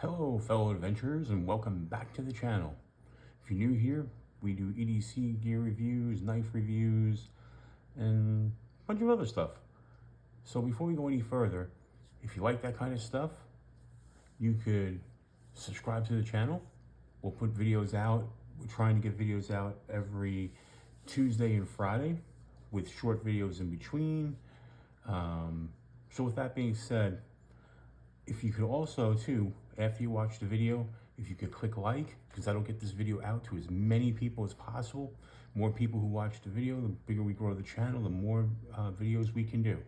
Hello fellow adventurers and welcome back to the channel. If you're new here, we do EDC gear reviews, knife reviews, and a bunch of other stuff. So before we go any further, if you like that kind of stuff, you could subscribe to the channel. We'll put videos out. We're trying to get videos out every Tuesday and Friday with short videos in between. So with that being said, if you could also too, after you watch the video, if you could click like, because that'll get this video out to as many people as possible. More people who watch the video, the bigger we grow the channel, the more videos we can do.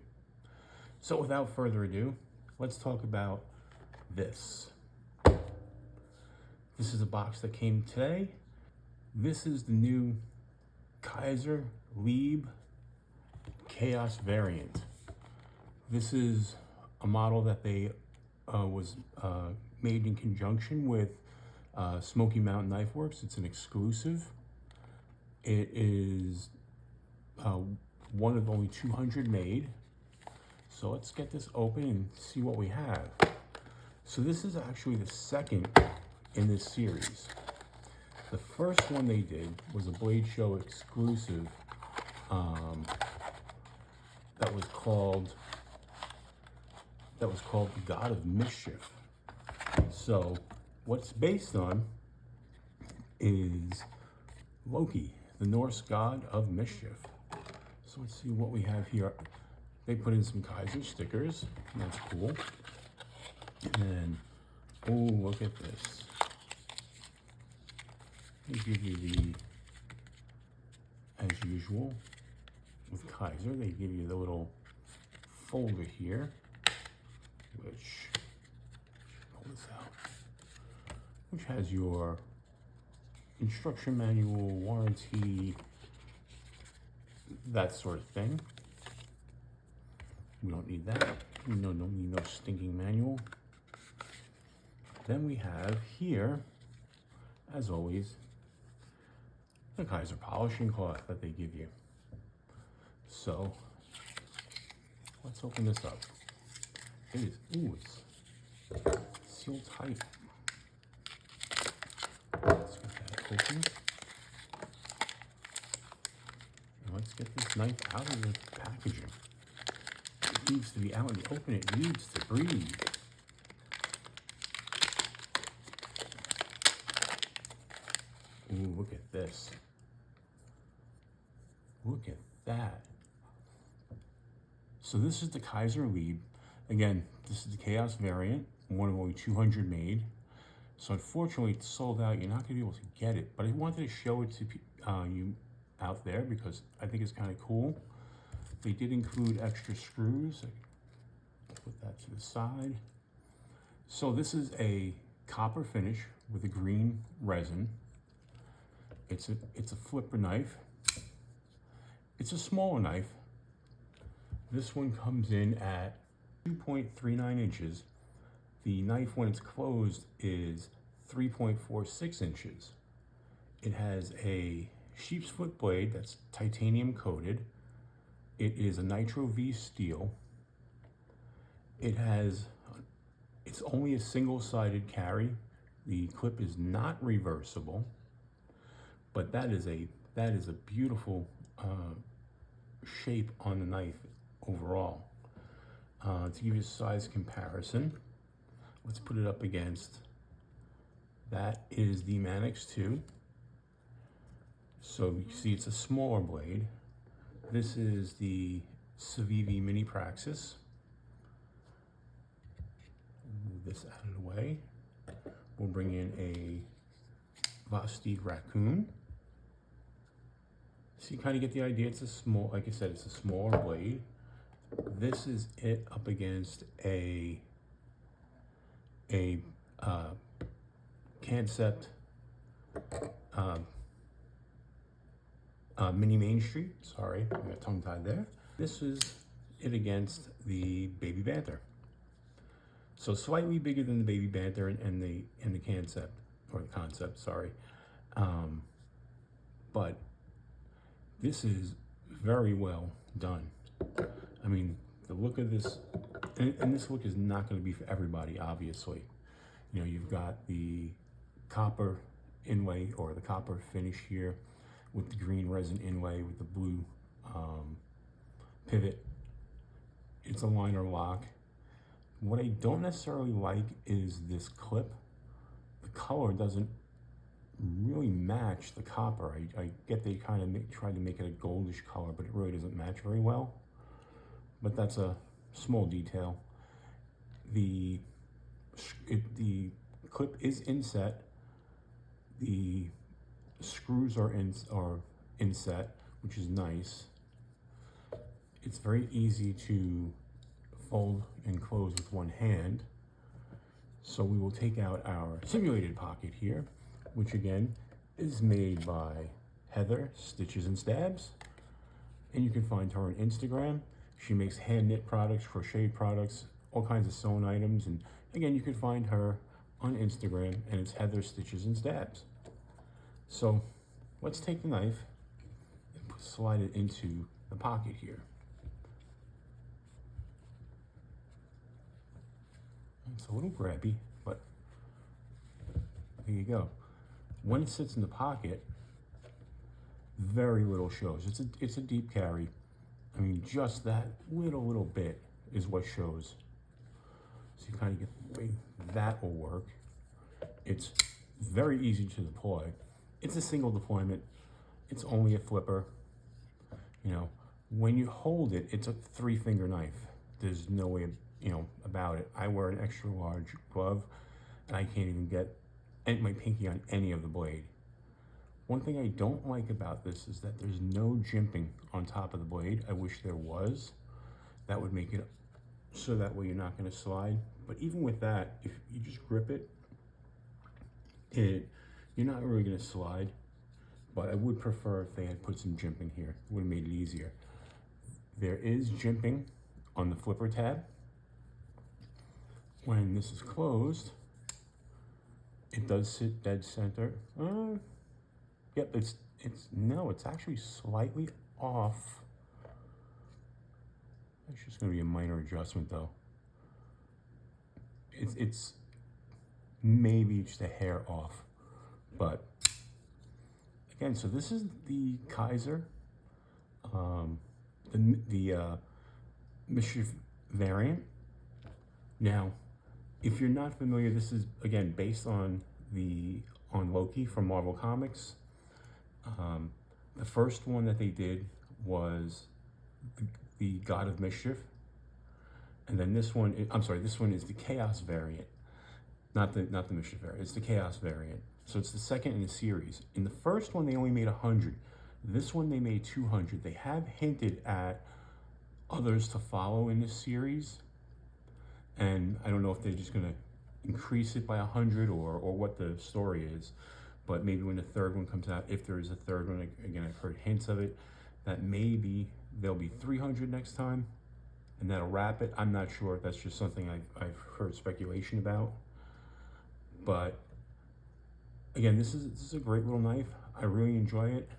So without further ado, let's talk about this. This is a box that came today. This is the new Kizer Kaos Variant. This is a model that they was made in conjunction with Smoky Mountain Knife Works. It's an exclusive. It is one of only 200 made. So let's get this open and see what we have. So this is actually the second in this series. The first one they did was a Blade Show exclusive that was called the God of Mischief. So what's based on is Loki, the Norse god of mischief. So let's see what we have here. They put in some Kizer stickers. That's cool. And then, oh, look at this. They give you the, as usual, with Kizer, they give you the little folder here, which, pull this out, which has your instruction manual, warranty, that sort of thing. We don't need that. We don't need no stinking manual. Then we have here, as always, the Kizer polishing cloth that they give you. So let's open this up. It is, ooh, it's sealed tight. Let's get that open. And let's get this knife out of the packaging. It needs to be out in the open. It needs to breathe. Ooh, look at this. Look at that. So this is the Kizer lead. Again, this is the Kaos Variant, one of only 200 made. So unfortunately, it's sold out. You're not going to be able to get it. But I wanted to show it to you out there because I think it's kind of cool. They did include extra screws. I'll put that to the side. So this is a copper finish with a green resin. It's a flipper knife. It's a smaller knife. This one comes in at 2.39 inches. The knife, when it's closed, is 3.46 inches. It has a sheep's foot blade that's titanium coated. It is a Nitro V steel. It's only a single-sided carry. The clip is not reversible, but that is a beautiful shape on the knife overall. To give you a size comparison, let's put it up against, that is the Manix 2. So you see it's a smaller blade. This is the Civivi Mini Praxis. Move this out of the way. We'll bring in a Vosteed Raccoon. So you kind of get the idea. It's a small, like I said, it's a smaller blade. This is it up against a Concept Mini Main Street. Sorry, I got tongue tied there. This is it against the Baby Banter. So slightly bigger than the Baby Banter and the Concept. Sorry, but this is very well done. I mean, the look of this, and this look is not going to be for everybody, obviously. You know, you've got the copper inlay or the copper finish here with the green resin inlay with the blue pivot. It's a liner lock. What I don't necessarily like is this clip. The color doesn't really match the copper. I get they kind of tried to make it a goldish color, but it really doesn't match very well. But that's a small detail. The clip is inset. The screws are inset, which is nice. It's very easy to fold and close with one hand. So we will take out our simulated pocket here, which again is made by Heather Stitches and Stabs. And you can find her on Instagram. She makes hand knit products, crochet products, all kinds of sewn items. And again, you can find her on Instagram, and it's Heather Stitches and Stabs. So let's take the knife and slide it into the pocket here. It's a little grabby, but there you go. When it sits in the pocket, very little shows. It's a deep carry. I mean, just that little bit is what shows. So you kind of get the way that will work. It's very easy to deploy. It's a single deployment. It's only a flipper. You know, when you hold it, it's a 3-finger knife. There's no way, about it. I wear an extra large glove, and I can't even get my pinky on any of the blade. One thing I don't like about this is that there's no jimping on top of the blade. I wish there was. That would make it so that way you're not going to slide. But even with that, if you just grip it, you're not really going to slide. But I would prefer if they had put some jimping here. It would have made it easier. There is jimping on the flipper tab. When this is closed, it does sit dead center. Yep, it's actually slightly off. It's just going to be a minor adjustment though. It's maybe just a hair off, but again, so this is the Kizer, the Mischief variant. Now, if you're not familiar, this is again based on Loki from Marvel Comics. The first one that they did was the God of Mischief, and then this one is the Kaos Variant, not the Mischief variant. It's the Kaos Variant. So it's the second in the series. In the first one, they only made 100. This one, they made 200. They have hinted at others to follow in this series, and I don't know if they're just going to increase it by 100 or what the story is. But maybe when the third one comes out, if there is a third one, again, I've heard hints of it, that maybe there'll be 300 next time, and that'll wrap it. I'm not sure. That's just something I've heard speculation about. But again, this is a great little knife. I really enjoy it.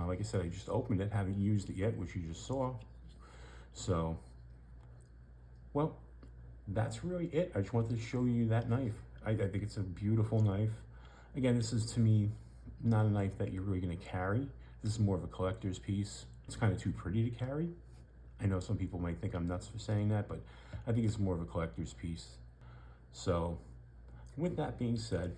Like I said, I just opened it, haven't used it yet, which you just saw. So, well, that's really it. I just wanted to show you that knife. I think it's a beautiful knife. Again, this is, to me, not a knife that you're really going to carry. This is more of a collector's piece. It's kind of too pretty to carry. I know some people might think I'm nuts for saying that, but I think it's more of a collector's piece. So, with that being said,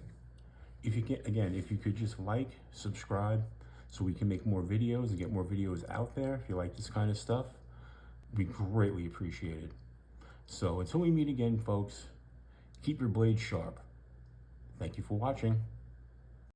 if you could just like, subscribe, so we can make more videos and get more videos out there. If you like this kind of stuff, we greatly appreciate it. So until we meet again, folks, keep your blade sharp. Thank you for watching.